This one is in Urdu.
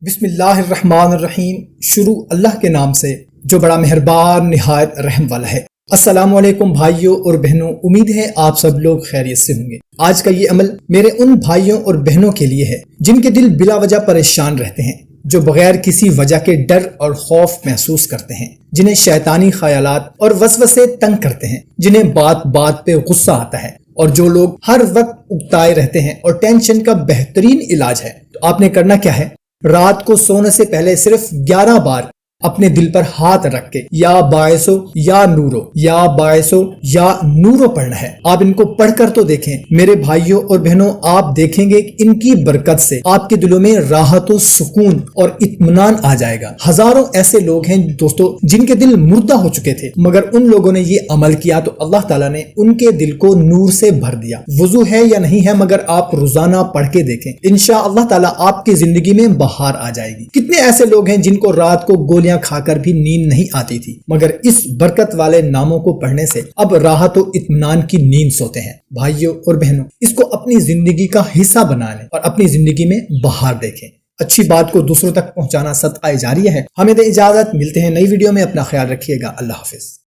بسم اللہ الرحمن الرحیم۔ شروع اللہ کے نام سے جو بڑا مہربان نہایت رحم والا ہے۔ السلام علیکم بھائیوں اور بہنوں، امید ہے آپ سب لوگ خیریت سے ہوں گے۔ آج کا یہ عمل میرے ان بھائیوں اور بہنوں کے لیے ہے جن کے دل بلا وجہ پریشان رہتے ہیں، جو بغیر کسی وجہ کے ڈر اور خوف محسوس کرتے ہیں، جنہیں شیطانی خیالات اور وسوسے تنگ کرتے ہیں، جنہیں بات بات پہ غصہ آتا ہے، اور جو لوگ ہر وقت اکتائے رہتے ہیں اور ٹینشن کا بہترین علاج ہے۔ تو آپ نے کرنا کیا ہے؟ رات کو سونے سے پہلے صرف 11 بار اپنے دل پر ہاتھ رکھ کے یا باعثو یا نورو یا باعثو یا نورو پڑھنا ہے۔ آپ ان کو پڑھ کر تو دیکھیں میرے بھائیوں اور بہنوں، آپ دیکھیں گے کہ ان کی برکت سے آپ کے دلوں میں راحت و سکون اور اطمینان آ جائے گا۔ ہزاروں ایسے لوگ ہیں دوستو جن کے دل مردہ ہو چکے تھے، مگر ان لوگوں نے یہ عمل کیا تو اللہ تعالیٰ نے ان کے دل کو نور سے بھر دیا۔ وضو ہے یا نہیں ہے، مگر آپ روزانہ پڑھ کے دیکھیں، انشاءاللہ تعالیٰ آپ کی زندگی میں بہار آ جائے گی۔ کتنے ایسے لوگ ہیں جن کو رات کو گولیاں کھا کر بھی نیند نہیں آتی تھی، مگر اس برکت والے ناموں کو پڑھنے سے اب راحت و اطمینان کی نیند سوتے ہیں۔ بھائیوں اور بہنوں، اس کو اپنی زندگی کا حصہ بنا لیں اور اپنی زندگی میں بہار دیکھیں۔ اچھی بات کو دوسروں تک پہنچانا صدقہ جاریہ ہے۔ ہمیں دے اجازت، ملتے ہیں نئی ویڈیو میں، اپنا خیال رکھیے گا۔ اللہ حافظ۔